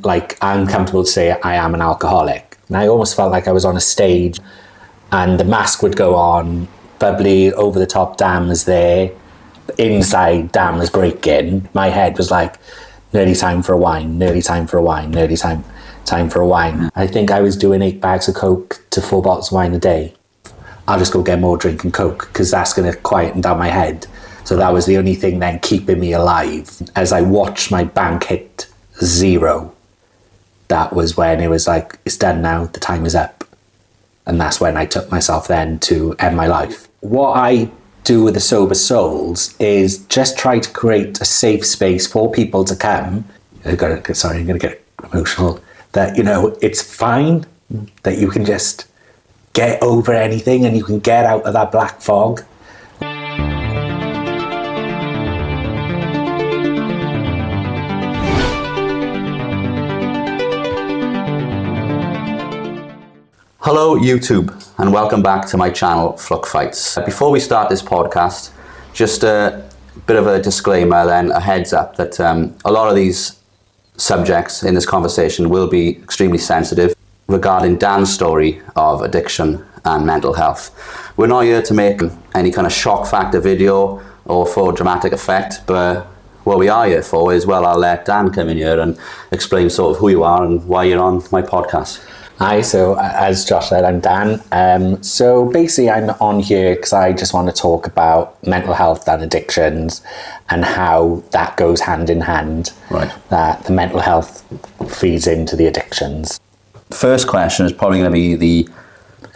Like, I'm comfortable to say I am an alcoholic. And I almost felt like I was on a stage and the mask would go on, bubbly, over the top Dan was there, inside Dan was breaking. My head was like, nearly time for a wine, nearly time for a wine, nearly time for a wine. I think I was doing 8 bags of Coke to 4 bottles of wine a day. I'll just go get more drink and Coke because that's going to quieten down my head. So that was the only thing then keeping me alive. As I watched my bank hit 0, that was when it was like, it's done now, the time is up. And that's when I took myself then to end my life. What I do with the Sober Souls is just try to create a safe space for people to come. I'm going to get emotional. That, you know, it's fine, that you can just get over anything and you can get out of that black fog. Hello YouTube, and welcome back to my channel, Fluck Fights. Before we start this podcast, just a bit of a disclaimer then, a heads up that a lot of these subjects in this conversation will be extremely sensitive regarding Dan's story of addiction and mental health. We're not here to make any kind of shock factor video or for dramatic effect, but what we are here for is, well, I'll let Dan come in here and explain sort of who you are and why you're on my podcast. Hi, so as Josh said, I'm Dan. So basically I'm on here because I just want to talk about mental health and addictions and how that goes hand in hand. Right. That the mental health feeds into the addictions. First question is probably going to be the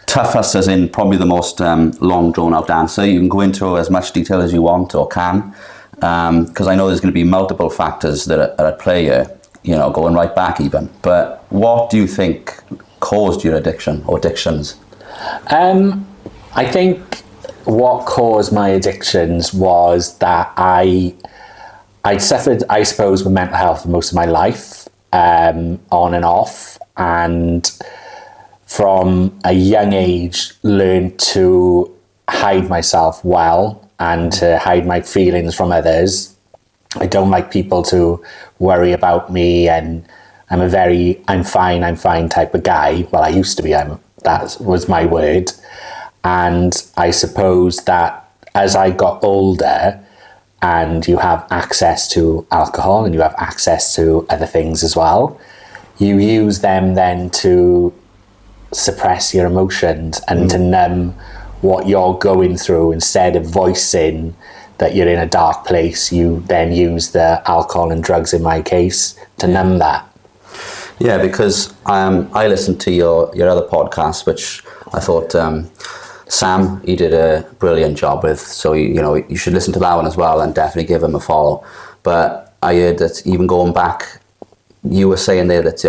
toughest, as in probably the most long drawn out answer. You can go into as much detail as you want or can, because I know there's going to be multiple factors that are at play here, you know, going right back even. But what do you think caused your addiction or addictions? I think what caused my addictions was that I suffered, I suppose, with mental health for most of my life, on and off, and from a young age learned to hide myself well and to hide my feelings from others. I don't like people to worry about me, and I'm fine type of guy. Well, I used to be, that was my word. And I suppose that as I got older and you have access to alcohol and you have access to other things as well, you use them then to suppress your emotions and to numb what you're going through. Instead of voicing that you're in a dark place, you then use the alcohol and drugs, in my case, to numb that. Yeah, because I listened to your other podcast, which I thought Sam, he did a brilliant job with. So, you should listen to that one as well and definitely give him a follow. But I heard that even going back, you were saying there that,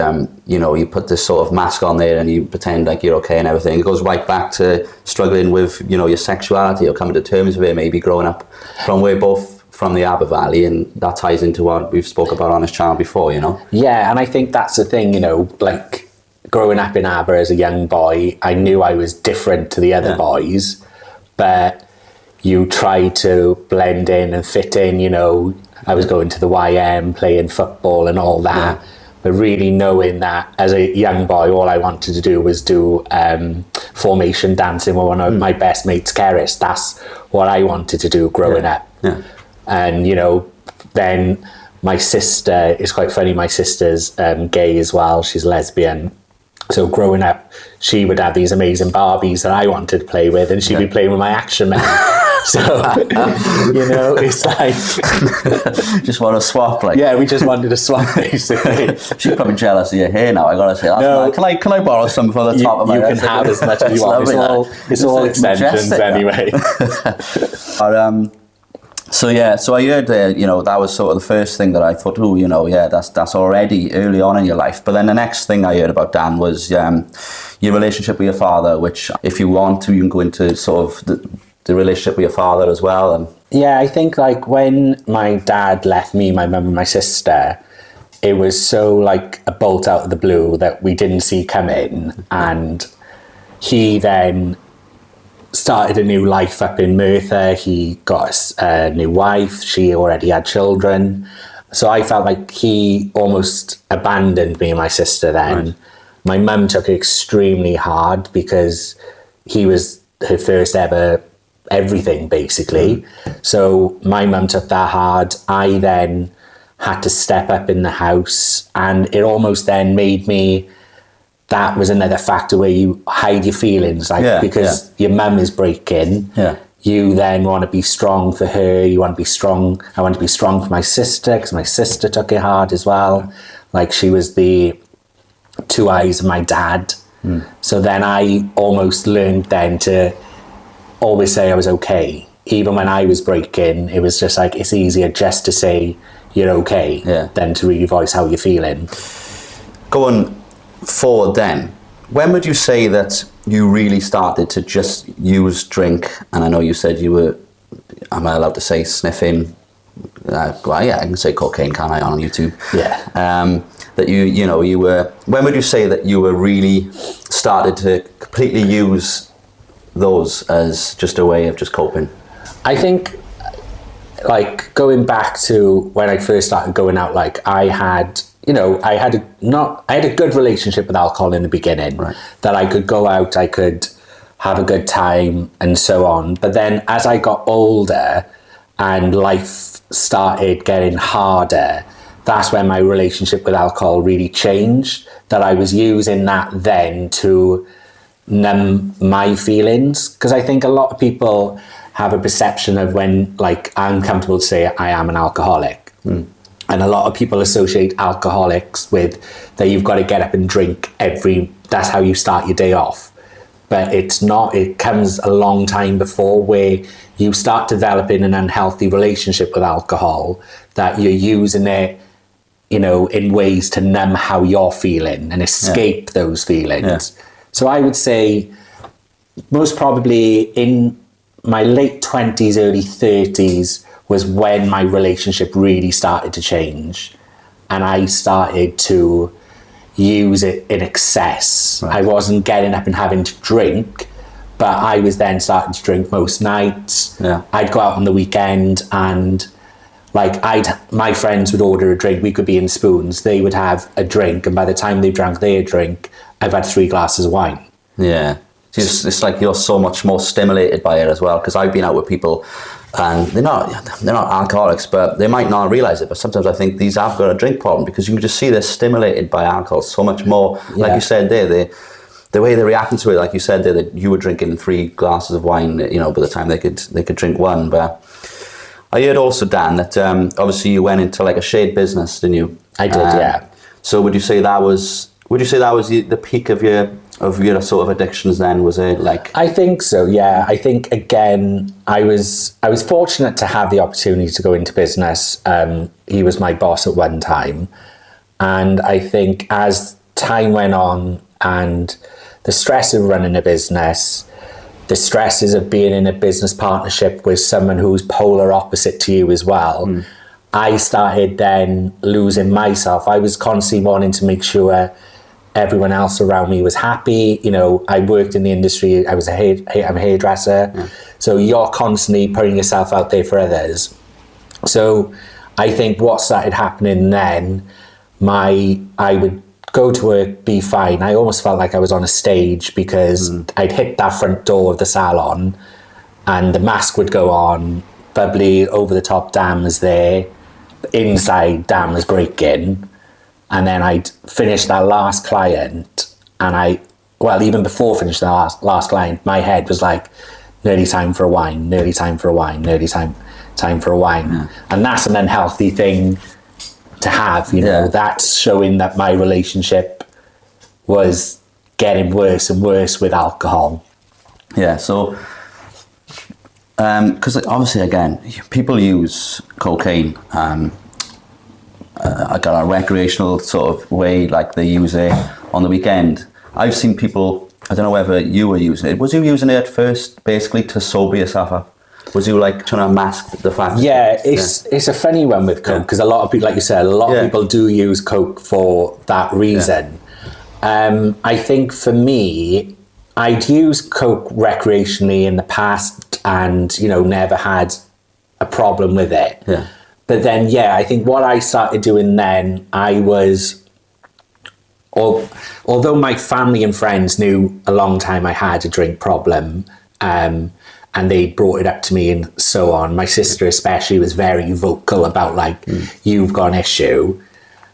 you put this sort of mask on there and you pretend like you're okay and everything. It goes right back to struggling with, your sexuality or coming to terms with it, maybe growing up from we're both from the Aber Valley, and that ties into what we've spoke about on this channel before, Yeah, and I think that's the thing, like growing up in Aber as a young boy, I knew I was different to the other boys, but you try to blend in and fit in, I was going to the YM, playing football and all that, but really knowing that as a young boy, all I wanted to do was do formation dancing with one of my best mates, Keris. That's what I wanted to do growing up. Yeah. And, then my sister, it's quite funny, my sister's gay as well, she's lesbian. So growing up, she would have these amazing Barbies that I wanted to play with, and she'd be playing with my action man. So, it's like... just want to swap, like... Yeah, we just wanted to swap, basically. She's probably jealous of your hair now, I gotta say. No, can I borrow some for the top of my head? You can have as much as you want. It's all extensions anyway. So I heard, that was sort of the first thing that I thought, that's already early on in your life. But then the next thing I heard about Dan was your relationship with your father, which if you want to, you can go into sort of the relationship with your father as well. And yeah, I think like when my dad left me, my mum and my sister, it was so like a bolt out of the blue that we didn't see coming. And he then started a new life up in Merthyr. He got a new wife. She already had children. So I felt like he almost abandoned me and my sister then. Right. My mum took it extremely hard because he was her first ever everything, basically. So my mum took that hard. I then had to step up in the house, and it almost then made me, that was another factor where you hide your feelings, like, because your mum is breaking. Yeah. You then want to be strong for her. You want to be strong. I want to be strong for my sister, because my sister took it hard as well. Like, she was the two eyes of my dad. So then I almost learned then to always say I was okay. Even when I was breaking, it was just like, it's easier just to say you're okay than to really voice how you're feeling. Going forward then, when would you say that you really started to just use drink? And I know you said you were, am I allowed to say sniffing? Well, yeah, I can say cocaine, can't I, on YouTube? Yeah. That you were, when would you say that you were really started to completely use those as just a way of just coping? I think, like, going back to when I first started going out, like, I had a good relationship with alcohol in the beginning. Right. That I could go out, I could have a good time and so on. But then as I got older and life started getting harder, that's when my relationship with alcohol really changed. That I was using that then to numb my feelings. Because I think a lot of people have a perception of when, like, I'm comfortable to say I am an alcoholic. And a lot of people associate alcoholics with that you've got to get up and drink that's how you start your day off. But it's not. It comes a long time before, where you start developing an unhealthy relationship with alcohol, that you're using it, in ways to numb how you're feeling and escape those feelings. Yeah. So I would say most probably in my late 20s, early 30s was when my relationship really started to change. And I started to use it in excess. Right. I wasn't getting up and having to drink, but I was then starting to drink most nights. Yeah. I'd go out on the weekend and, like, my friends would order a drink. We could be in spoons. They would have a drink, and by the time they drank their drink, I've had 3 glasses of wine. Yeah, it's like you're so much more stimulated by it as well. Because I've been out with people, and they're not alcoholics, but they might not realize it. But sometimes I think these have got a drink problem, because you can just see they're stimulated by alcohol so much more. Yeah. Like you said there, the way they're reacting to it, like you said there, that you were drinking 3 glasses of wine, by the time they could drink 1, but. I heard also, Dan, that obviously you went into like a shade business, didn't you? I did, yeah. So would you say that was the peak of your sort of addictions then? Was it like? I think so, yeah. I think, again, I was fortunate to have the opportunity to go into business. He was my boss at one time. And I think as time went on and the stress of running a business, the stresses of being in a business partnership with someone who's polar opposite to you as well, I started then losing myself. I was constantly wanting to make sure everyone else around me was happy. I worked in the industry. I'm a hairdresser. Yeah. So you're constantly putting yourself out there for others. So I think what started happening then, I would go to work, be fine. I almost felt like I was on a stage, because I'd hit that front door of the salon and the mask would go on, bubbly, over-the-top Dan was there, inside Dan was breaking, and then I'd finish that last client, and even before finishing the last client, my head was like, nearly time for a wine, nearly time for a wine, nearly time for a wine. Yeah. And that's an unhealthy thing to have, that's showing that my relationship was getting worse and worse with alcohol. Yeah, so because obviously, again, people use cocaine like a recreational sort of way, like they use it on the weekend. I've seen people, I don't know whether you were using it. Was you using it at first basically to sober yourself up? Was you like trying to mask the fact? Yeah, it's a funny one with coke, because a lot of people, like you said, of people do use coke for that reason. Yeah. I think for me, I'd used coke recreationally in the past and, never had a problem with it. Yeah. But then, yeah, I think what I started doing then, although my family and friends knew a long time I had a drink problem, and they brought it up to me and so on. My sister especially was very vocal about like, you've got an issue.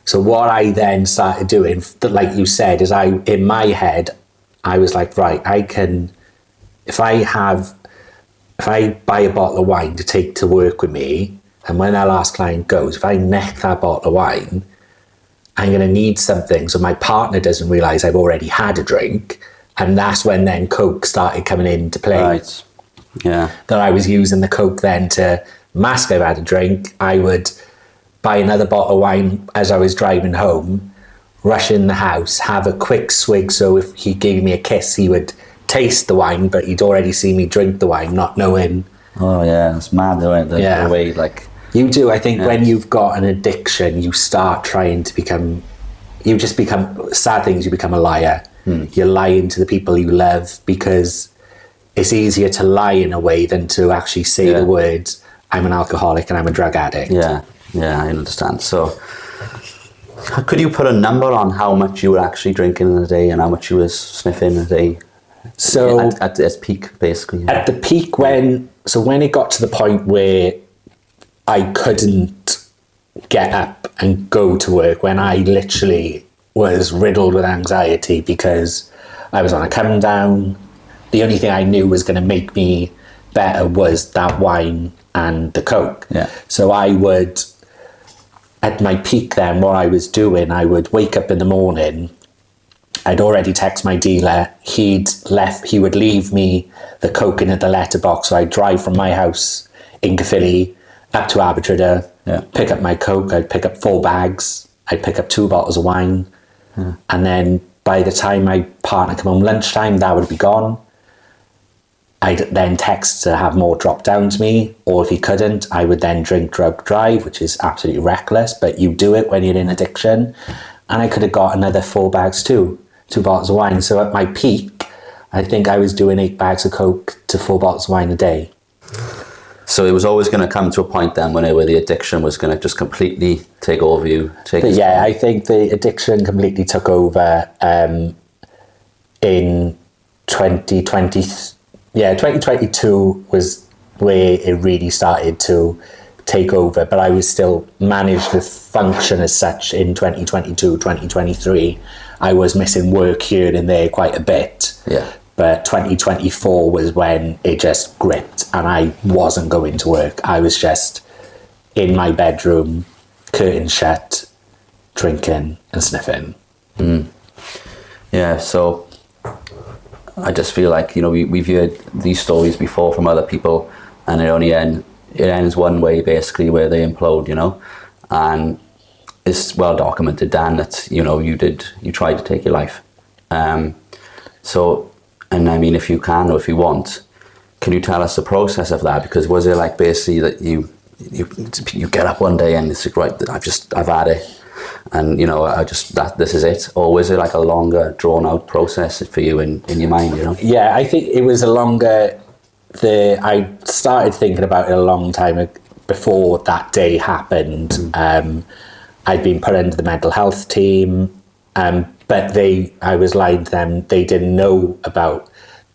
So what I then started doing, like you said, is in my head, I was like, right, if I buy a bottle of wine to take to work with me, and when our last client goes, if I neck that bottle of wine, I'm going to need something so my partner doesn't realise I've already had a drink. And that's when then Coke started coming into play. Right. Yeah. That I was using the Coke then to mask I've had a drink. I would buy another bottle of wine as I was driving home, rush in the house, have a quick swig, so if he gave me a kiss, he would taste the wine, but he'd already seen me drink the wine, not knowing. Oh yeah, it's mad though, the way like... You do. I think when you've got an addiction, you start trying to become... You just become... Sad things, you become a liar. You're lying to the people you love because it's easier to lie in a way than to actually say the words, I'm an alcoholic and I'm a drug addict. Yeah, I understand. So, could you put a number on how much you were actually drinking in a day and how much you were sniffing in a day? So at its peak, basically. At the peak when it got to the point where I couldn't get up and go to work, when I literally was riddled with anxiety because I was on a come down. The only thing I knew was going to make me better was that wine and the Coke. Yeah. So I would, at my peak then, what I was doing, I would wake up in the morning. I'd already text my dealer. He would leave me the Coke in at the letterbox. So I'd drive from my house in Caerphilly up to Abertrader, pick up my Coke. I'd pick up 4 bags. I'd pick up 2 bottles of wine. And then by the time my partner came home lunchtime, that would be gone. I'd then text to have more drop down to me, or if he couldn't, I would then drink, drug, drive, which is absolutely reckless, but you do it when you're in addiction. And I could have got another 4 bags too, 2 bottles of wine. So at my peak, I think I was doing 8 bags of Coke to 4 bottles of wine a day. So it was always going to come to a point then where the addiction was going to just completely take over you. I think the addiction completely took over in 2020. 2022 was where it really started to take over, but I was still managed to function as such in 2022, 2023. I was missing work here and there quite a bit. Yeah. But 2024 was when it just gripped and I wasn't going to work. I was just in my bedroom, curtains shut, drinking and sniffing. Yeah, so I just feel like, we've heard these stories before from other people and it ends one way basically where they implode, and it's well documented, Dan, that, you tried to take your life. And I mean, if you can or if you want, can you tell us the process of that? Because was it like basically that you get up one day and it's like, right, I've had it, and this is it, or was it like a longer, drawn out process for you in your mind? Yeah, I think it was a longer. I started thinking about it a long time before that day happened. I'd been put into the mental health team. But I was lying to them. They didn't know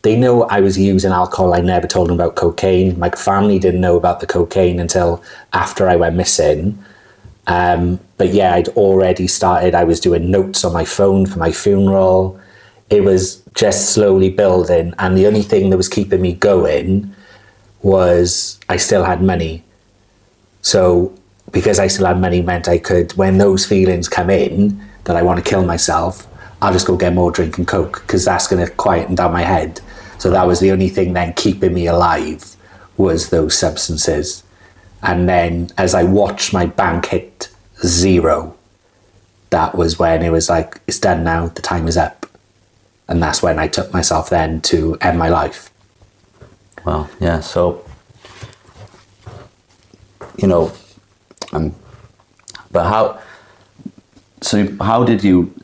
they know I was using alcohol. I never told them about cocaine. My family didn't know about the cocaine until after I went missing. But yeah, I'd already started. I was doing notes on my phone for my funeral. It was just slowly building. And the only thing that was keeping me going was I still had money. So because I still had money meant I could, when those feelings come in, that I want to kill myself, I'll just go get more drink and Coke because that's going to quieten down my head. So that was the only thing then keeping me alive, was those substances. And then as I watched my bank hit 0, that was when it was like, it's done now, the time is up. And that's when I took myself then to end my life. Well, yeah, so, but how did you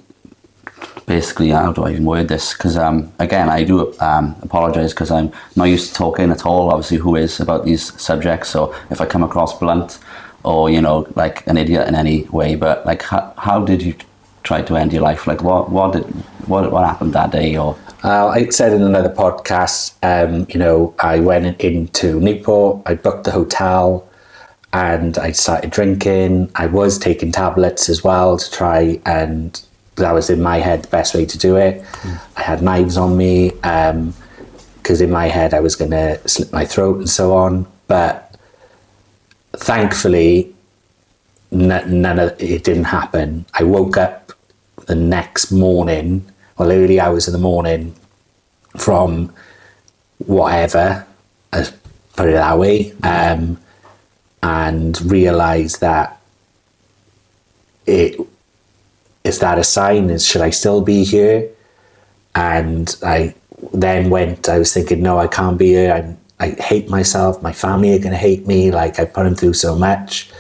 basically, how do I even word this? Because again, I do apologise because I'm not used to talking at all, obviously, who is, about these subjects. So if I come across blunt or like an idiot in any way. But like, how did you try to end your life? Like, what happened that day? Or I said in another podcast, I went into Newport, I booked the hotel, and I started drinking. I was taking tablets as well to try, and that was in my head the best way to do it. I had knives on me, because in my head I was going to slit my throat and so on. But thankfully, none of it didn't happen. I woke up the next morning, early hours of the morning, from whatever, let's put it that way, and realised that is that a sign? Should I still be here? And I then I was thinking, no, I can't be here. I hate myself. My family are going to hate me. Like, I put them through so much.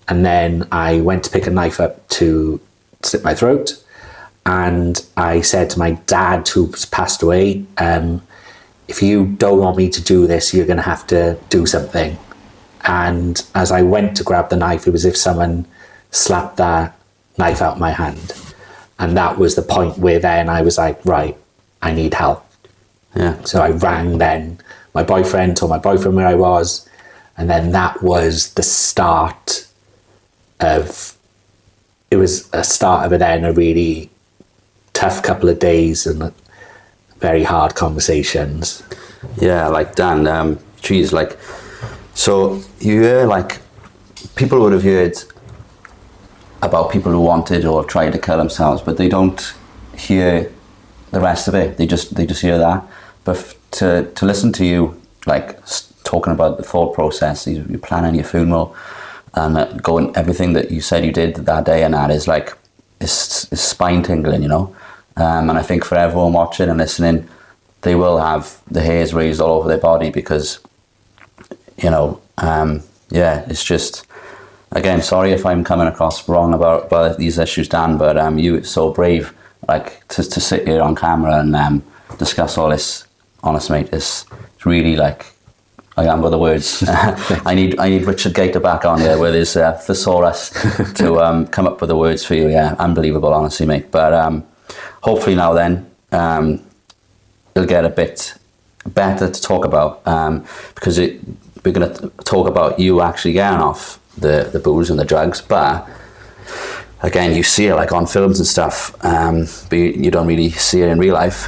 And then I went to pick a knife up to slit my throat. And I said to my dad, who's passed away, if you don't want me to do this, you're going to have to do something. And as I went to grab the knife, it was as if someone slapped that knife out of my hand. And that was the point where then I was like, right, I need help. Yeah. So I rang then my boyfriend, told my boyfriend where I was, and then that was the start of, it was a start of it then, a really tough couple of days and very hard conversations. Yeah, like Dan, geez, like, so you hear, like, people would have heard about people who wanted or tried to kill themselves, but they don't hear the rest of it. They just hear that. But to listen to you, like, talking about the thought process, you planning your funeral and going everything that you said you did that day, and that is like, it's spine tingling, and I think for everyone watching and listening, they will have the hairs raised all over their body, because it's just, again, sorry if I'm coming across wrong about these issues, Dan, but you were so brave, like, to sit here on camera and discuss all this. Honest, mate, it's really, like, I am with the words. I need Richard Gator back on here with his thesaurus to come up with the words for you. Yeah, unbelievable, honestly, mate. But hopefully now then, it'll get a bit better to talk about, because we're going to talk about you actually getting off the booze and the drugs. But again, you see it like on films and stuff, but you don't really see it in real life.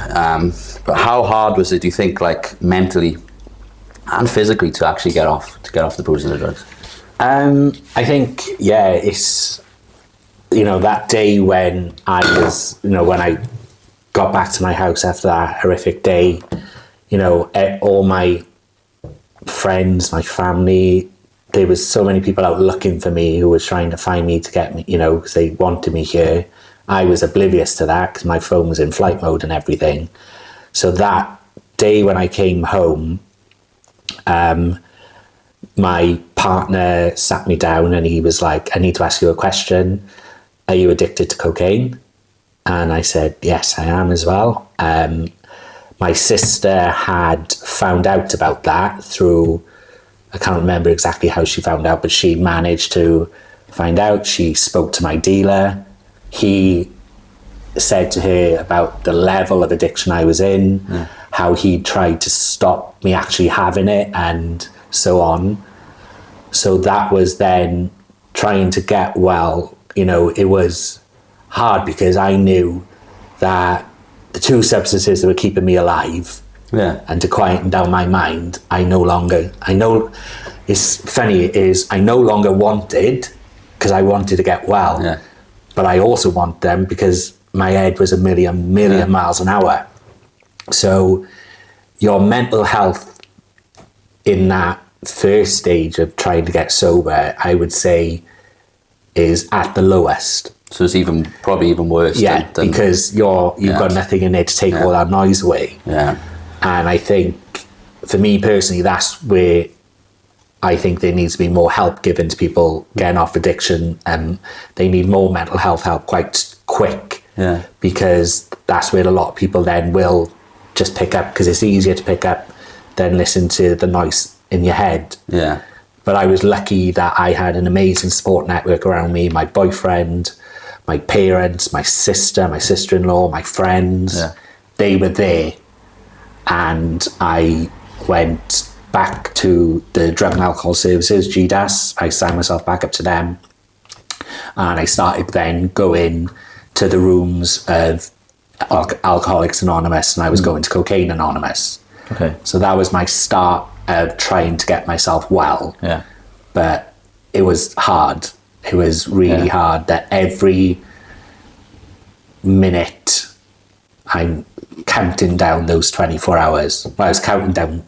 But how hard was it, do you think, like, mentally and physically, to actually get off the booze and the drugs? I think, it's, that day when I was, when I got back to my house after that horrific day, all my friends, my family, there was so many people out looking for me who were trying to find me to get me, because they wanted me here. I was oblivious to that because my phone was in flight mode and everything. So that day when I came home, my partner sat me down and he was like, I need to ask you a question. Are you addicted to cocaine? And I said, yes, I am as well. My sister had found out about that through, I can't remember exactly how she found out, but she managed to find out. She spoke to my dealer. He said to her about the level of addiction I was in, how he tried to stop me actually having it and so on. So that was then trying to get well. It was hard because I knew that the two substances that were keeping me alive, and to quieten down my mind, I know it's funny, I no longer wanted, because I wanted to get well, but I also want them because my head was a million miles an hour. So your mental health in that first stage of trying to get sober, I would say, is at the lowest. So it's probably even worse. Yeah, because you've got nothing in there to take all that noise away. Yeah. And I think, for me personally, that's where I think there needs to be more help given to people getting off addiction, and they need more mental health help quite quick. Yeah. Because that's where a lot of people then will just pick up, because it's easier to pick up than listen to the noise in your head. Yeah. But I was lucky that I had an amazing support network around me. My boyfriend, my parents, my sister-in-law, my friends, they were there. And I went back to the Drug and Alcohol Services, GDAS. I signed myself back up to them. And I started then going to the rooms of Alcoholics Anonymous, and I was going to Cocaine Anonymous. Okay. So that was my start of trying to get myself well. Yeah. But it was hard. It was really hard that every minute I'm counting down those 24 hours. I was counting down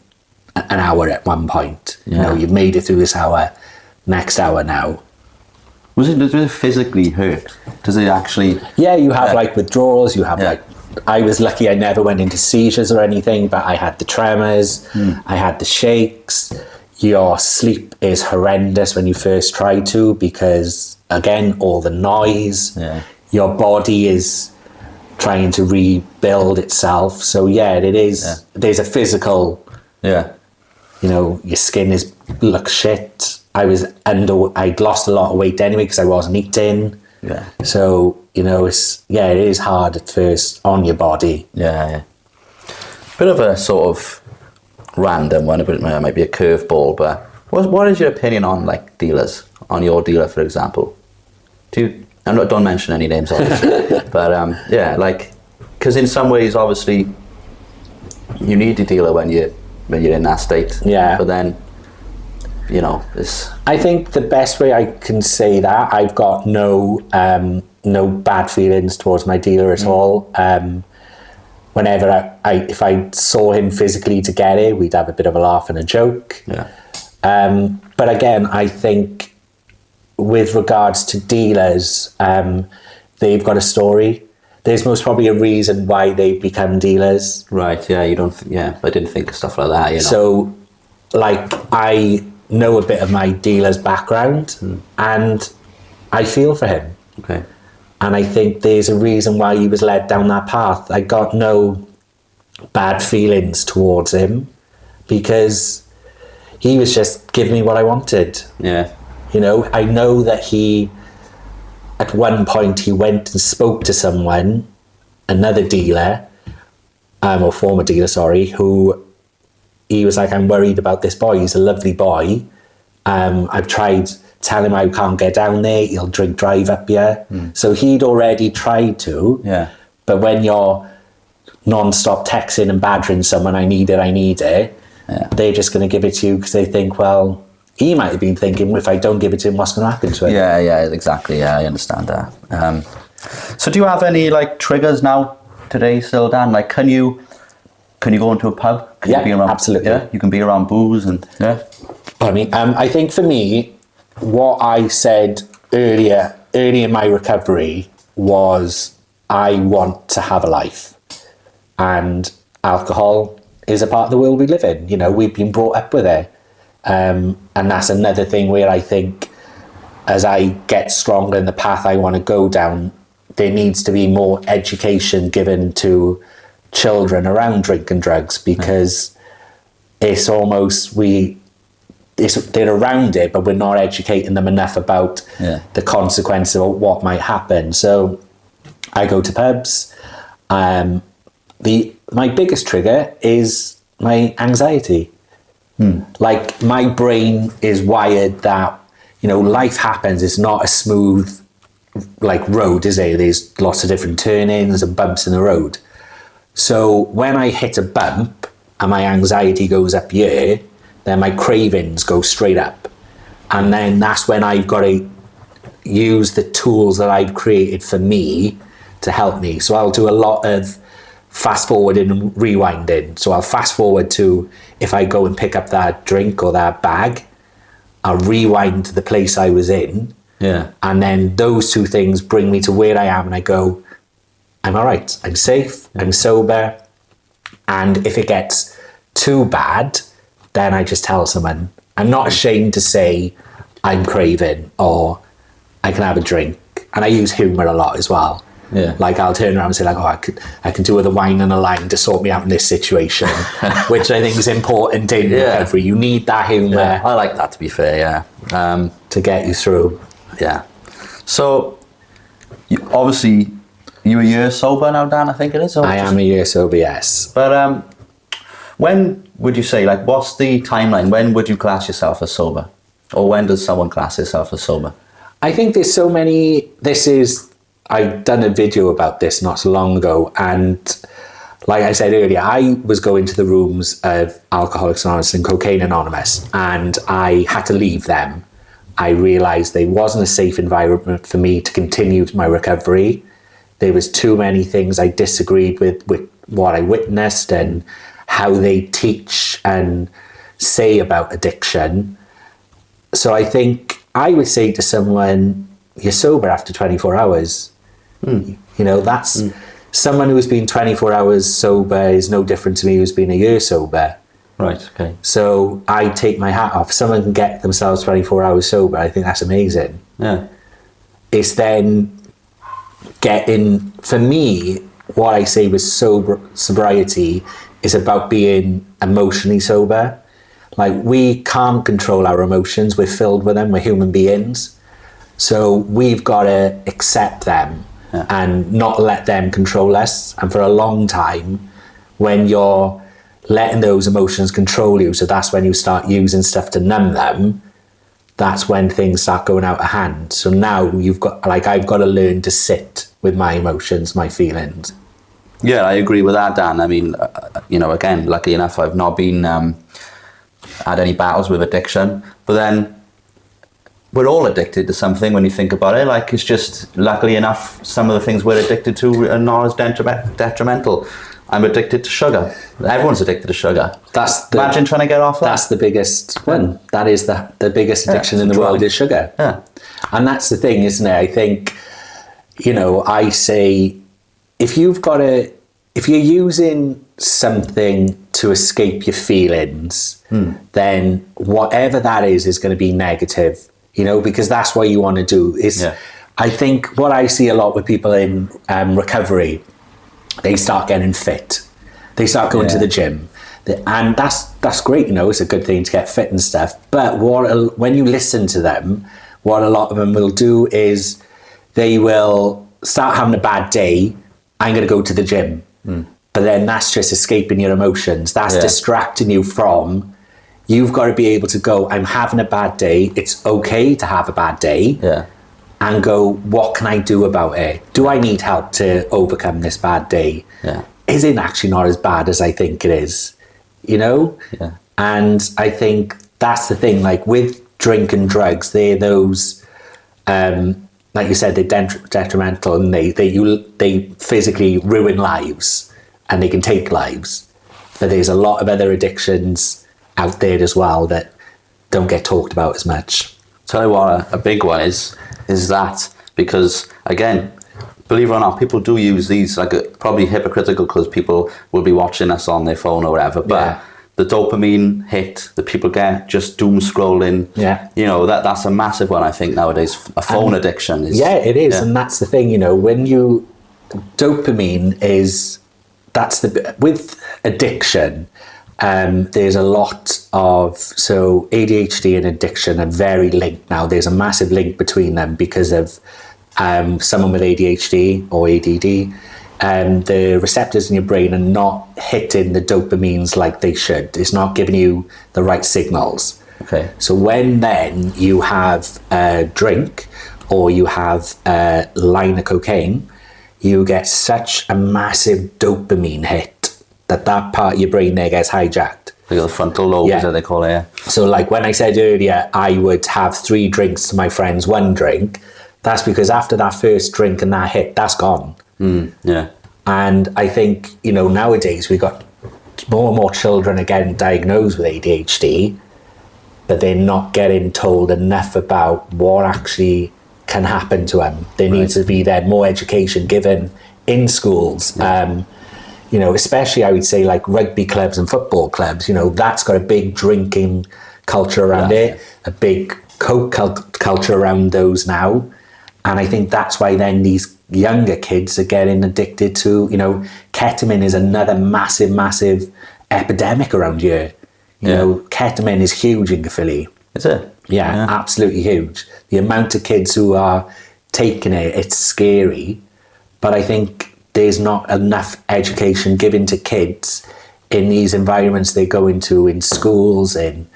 an hour at one point. You know, you've made it through this hour, next hour now. Does it physically hurt? Does it actually? Yeah, you have like withdrawals, you have like, I was lucky I never went into seizures or anything, but I had the tremors, I had the shakes. Your sleep is horrendous when you first try to, because again, all the noise, your body is trying to rebuild itself. So yeah, it is, there's a physical, you know, your skin looks shit. I'd lost a lot of weight anyway because I wasn't eating. Yeah. So, you know, it is hard at first on your body. Yeah. Bit of a sort of random one, but it might be a curveball, but what is your opinion on like dealers? On your dealer, for example? Don't mention any names, obviously. But yeah, like, because in some ways, obviously, you need a dealer when you're in that state. Yeah. But then, you know, this. I think the best way I can say that, I've got no bad feelings towards my dealer at all. Whenever if I saw him physically together, we'd have a bit of a laugh and a joke. Yeah. But again, I think with regards to dealers, they've got a story. There's most probably a reason why they've become dealers. Right. Yeah. I didn't think of stuff like that. You know. So, like, I know a bit of my dealer's background, and I feel for him. Okay. And I think there's a reason why he was led down that path. I got no bad feelings towards him because he was just giving me what I wanted. Yeah. You know, I know that at one point he went and spoke to someone, another dealer, or former dealer, sorry, who he was like, I'm worried about this boy. He's a lovely boy. I've tried telling him I can't get down there. He'll drink drive up here. So he'd already tried to. Yeah. But when you're non-stop texting and badgering someone, I need it, they're just going to give it to you because they think, well, he might have been thinking, if I don't give it to him, what's going to happen to him? Yeah, exactly. Yeah, I understand that. So do you have any like triggers now today still, Dan? Like, can you go into a pub? Can you be around, absolutely. Yeah, you can be around booze and I think for me, what I said early in my recovery was I want to have a life, and alcohol is a part of the world we live in. You know, we've been brought up with it, and that's another thing where I think as I get stronger in the path I want to go down, there needs to be more education given to children around drink and drugs, because it's almost they're around it, but we're not educating them enough about the consequences of what might happen. So I go to pubs. My biggest trigger is my anxiety. Like, my brain is wired that, you know, life happens. It's not a smooth like road, is it? There's lots of different turnings and bumps in the road. So when I hit a bump and my anxiety goes up here, then my cravings go straight up. And then that's when I've got to use the tools that I've created for me to help me. So I'll do a lot of fast forwarding and rewinding. So I'll fast forward to, if I go and pick up that drink or that bag, I'll rewind to the place I was in. Yeah. And then those two things bring me to where I am, and I go, I'm all right. I'm safe. I'm sober. And if it gets too bad, then I just tell someone. I'm not ashamed to say I'm craving or I can have a drink. And I use humour a lot as well. Yeah. Like I'll turn around and say like, oh, I can do with a wine and a lime to sort me out in this situation, which I think is important in recovery. You need that humour. Yeah, I like that, to be fair, yeah. To get you through. Yeah. So, obviously, you're a year sober now, Dan, I think it is? I am a year sober, yes. But when would you say, like, what's the timeline? When would you class yourself as sober? Or when does someone class themselves as sober? I think there's so many, I've done a video about this not so long ago, and like I said earlier, I was going to the rooms of Alcoholics Anonymous and Cocaine Anonymous, and I had to leave them. I realised there wasn't a safe environment for me to continue my recovery. There was too many things I disagreed with what I witnessed and how they teach and say about addiction. So I think I would say to someone, you're sober after 24 hours. You know, that's someone who's been 24 hours sober is no different to me who's been a year sober. Right, okay. So I take my hat off. If someone can get themselves 24 hours sober, I think that's amazing. Yeah. It's then for me, what I say with sobriety is about being emotionally sober. Like, we can't control our emotions. We're filled with them. We're human beings. So we've got to accept them and not let them control us. And for a long time, when you're letting those emotions control you, so that's when you start using stuff to numb them, that's when things start going out of hand. So now I've got to learn to sit with my emotions, my feelings. Yeah, I agree with that, Dan. I mean, again, lucky enough, I've not been had any battles with addiction, but then we're all addicted to something when you think about it. Like, it's just, luckily enough, some of the things we're addicted to are not as detrimental. I'm addicted to sugar. Everyone's addicted to sugar. Imagine trying to get off that. That's the biggest one. That is the biggest addiction in the world is sugar. Yeah. And that's the thing, isn't it? I think, I say, if you're using something to escape your feelings, then whatever that is going to be negative, because that's what you want to do. I think what I see a lot with people in recovery, they start getting fit. They start going to the gym. And that's great, it's a good thing to get fit and stuff. But when you listen to them, what a lot of them will do is they will start having a bad day. I'm going to go to the gym. But then that's just escaping your emotions. That's distracting you from, you've got to be able to go, I'm having a bad day. It's okay to have a bad day. Yeah. And go, what can I do about it? Do I need help to overcome this bad day? Yeah. Is it actually not as bad as I think it is? Yeah. And I think that's the thing, like with drink and drugs, they're those, like you said, they're detrimental, and they physically ruin lives, and they can take lives. But there's a lot of other addictions out there as well that don't get talked about as much. Tell you what, a big one is that, because again, believe it or not, people do use these, like, probably hypocritical because people will be watching us on their phone or whatever, but the dopamine hit that people get just doom scrolling, that's a massive one, I think, nowadays. A phone addiction is... Yeah, it is, and that's the thing, when dopamine is, with addiction, there's a lot of, so ADHD and addiction are very linked now. There's a massive link between them because of someone with ADHD or ADD. The receptors in your brain are not hitting the dopamines like they should. It's not giving you the right signals. Okay. So when then you have a drink or you have a line of cocaine, you get such a massive dopamine hit that part of your brain there gets hijacked. The frontal lobe, as they call it, yeah. So like when I said earlier, I would have 3 drinks to my friend's 1 drink, that's because after that first drink and that hit, that's gone. Yeah. And I think, nowadays we got more and more children are getting diagnosed with ADHD, but they're not getting told enough about what actually can happen to them. There needs to be then more education given in schools. Especially I would say like rugby clubs and football clubs, that's got a big drinking culture around it, a big coke culture around those now. And I think that's why then these younger kids are getting addicted to, ketamine is another massive epidemic around here. You know, ketamine is huge in Caerphilly. Is it? Yeah, absolutely huge. The amount of kids who are taking it, it's scary. But I think there's not enough education given to kids in these environments they go into, in schools, in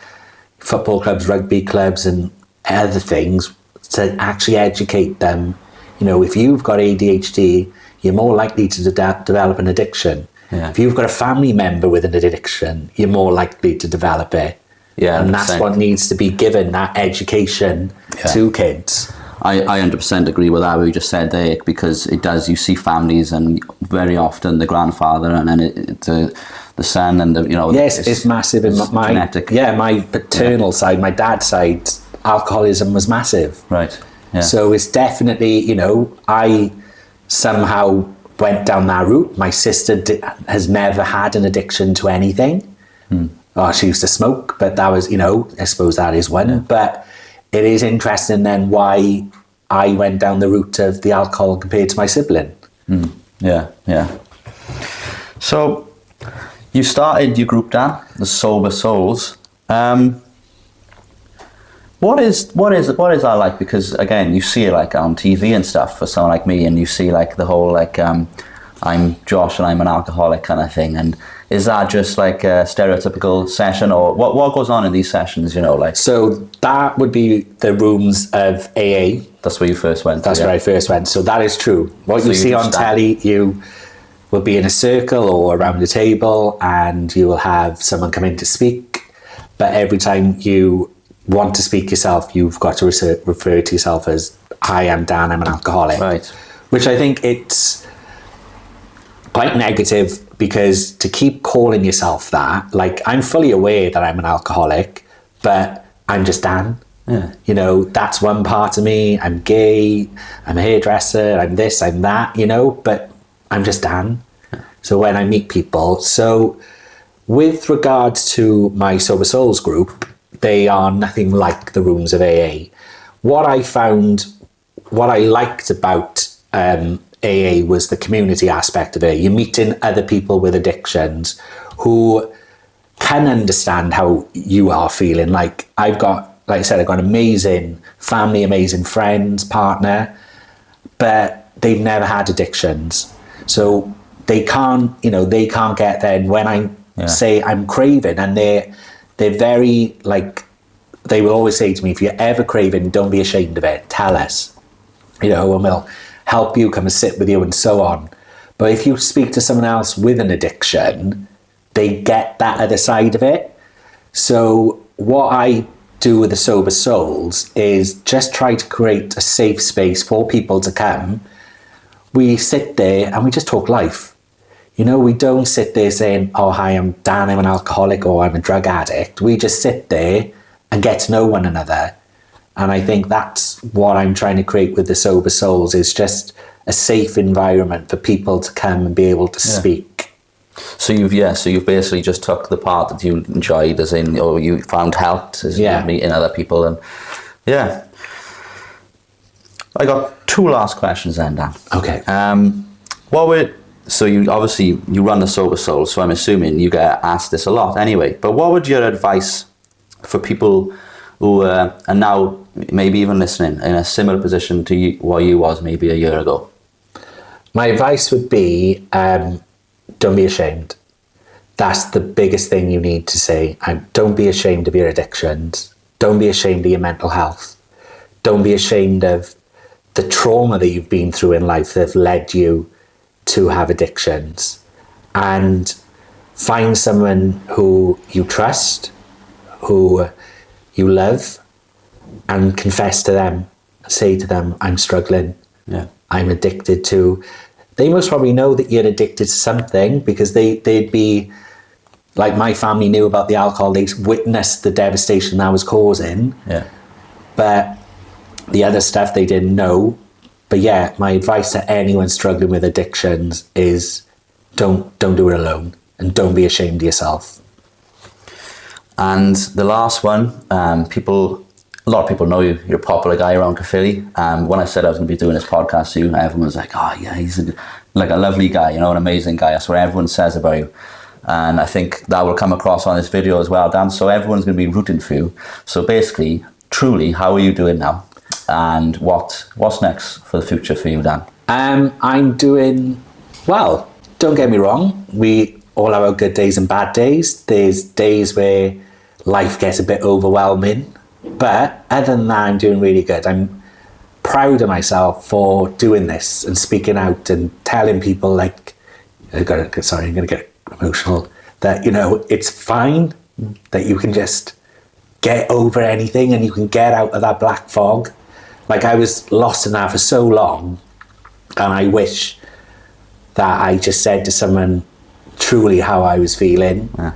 football clubs, rugby clubs, and other things, to actually educate them. If you've got ADHD, you're more likely to develop an addiction. Yeah. If you've got a family member with an addiction, you're more likely to develop it. Yeah, and that's what needs to be given, that education to kids. I 100% agree with that what you just said there, because it does, you see families and very often the grandfather and then the son and Yes, it's massive in my genetic. Yeah, my paternal side, my dad's side, alcoholism was massive. Right. Yeah. So it's definitely, I somehow went down that route. My sister has never had an addiction to anything. Oh, she used to smoke, but that was, I suppose that is one. Yeah. But it is interesting then why I went down the route of the alcohol compared to my sibling. Yeah. So you started your group, Dan, the Sober Souls. What is that like? Because again, you see it like on TV and stuff for someone like me, and you see like the whole like I'm Josh and I'm an alcoholic kind of thing. And is that just like a stereotypical session, or what goes on in these sessions? So that would be the rooms of AA. That's where you first went. That's where I first went. So that is true. What you see on telly, you will be in a circle or around a table, and you will have someone come in to speak. But every time you want to speak yourself, you've got to refer to yourself as, I am Dan, I'm an alcoholic. Right. Which I think it's quite negative, because to keep calling yourself that, like, I'm fully aware that I'm an alcoholic, but I'm just Dan. Yeah. That's one part of me. I'm gay, I'm a hairdresser, I'm this, I'm that, but I'm just Dan. Yeah. So when I meet people, so with regards to my Sober Souls group, they are nothing like the rooms of AA. What I liked about AA was the community aspect of it. You're meeting other people with addictions who can understand how you are feeling. Like I've got an amazing family, amazing friends, partner, but they've never had addictions. So they can't get there. And when I say I'm craving, and they're very like, they will always say to me, if you're ever craving, don't be ashamed of it. Tell us, and we'll help you, come and sit with you, and so on. But if you speak to someone else with an addiction, they get that other side of it. So what I do with the Sober Souls is just try to create a safe space for people to come. We sit there and we just talk life. We don't sit there saying, oh, hi, I'm Dan, I'm an alcoholic, or I'm a drug addict. We just sit there and get to know one another. And I think that's what I'm trying to create with the Sober Souls, is just a safe environment for people to come and be able to speak. So you've basically just took the part that you enjoyed, as in, or you found helped as meeting other people. And I got two last questions then, Dan. Okay. So you run the Sober Souls, so I'm assuming you get asked this a lot anyway, but what would your advice for people who are now maybe even listening in a similar position to you, what you was maybe a year ago? My advice would be, don't be ashamed. That's the biggest thing you need to say. Don't be ashamed of your addictions. Don't be ashamed of your mental health. Don't be ashamed of the trauma that you've been through in life that have led you to have addictions. And find someone who you trust, who you love, and confess to them. Say to them, I'm struggling. Yeah. I'm addicted to... They most probably know that you're addicted to something, because they'd be... Like, my family knew about the alcohol. They witnessed the devastation that was causing. Yeah. But the other stuff they didn't know. But yeah, my advice to anyone struggling with addictions is don't do it alone, and don't be ashamed of yourself. And the last one, people a lot of people know you. You're a popular guy around Caerphilly. When I said I was going to be doing this podcast to you, everyone was like, oh yeah, he's like a lovely guy, you know, an amazing guy. That's what everyone says about you. And I think that will come across on this video as well, Dan. So everyone's going to be rooting for you. So basically, truly, how are you doing now? And what's next for the future for you, Dan? I'm doing well. Don't get me wrong. We all have our good days and bad days. There's days where life gets a bit overwhelming. But other than that, I'm doing really good. I'm proud of myself for doing this and speaking out and telling people, like, I'm going to get emotional, that, you know, it's fine, that you can just get over anything and you can get out of that black fog. Like, I was lost in that for so long, and I wish that I just said to someone truly how I was feeling. Yeah.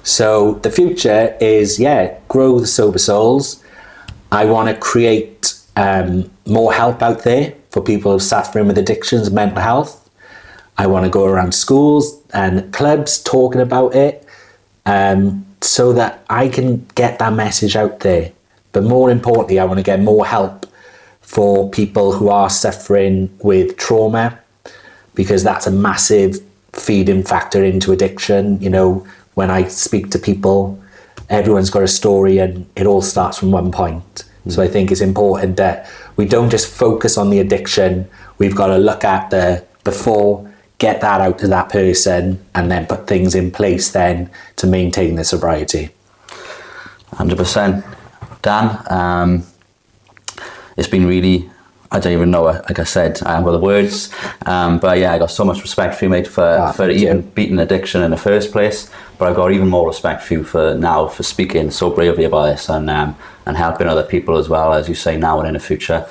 So the future is, grow the Sober Souls. I want to create more help out there for people suffering with addictions and mental health. I want to go around schools and clubs talking about it, so that I can get that message out there. But more importantly, I want to get more help for people who are suffering with trauma, because that's a massive feeding factor into addiction. You know, when I speak to people, everyone's got a story and it all starts from one point. So I think it's important that we don't just focus on the addiction. We've got to look at the before, get that out to that person, and then put things in place then to maintain the sobriety. 100%. Dan, it's been really, I don't even know, like I said, I haven't got the words, but yeah, I got so much respect for you, mate, for even beating addiction in the first place, but I've got even more respect for you for speaking so bravely about this and helping other people as well, as you say, now and in the future.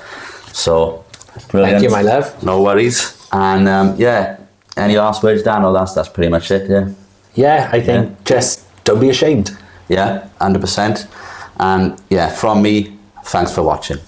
So, brilliant. Thank you, my love. No worries. And any last words, Dan? Or that's pretty much it, yeah? Yeah, I think just don't be ashamed. Yeah, 100%. And yeah, from me, thanks for watching.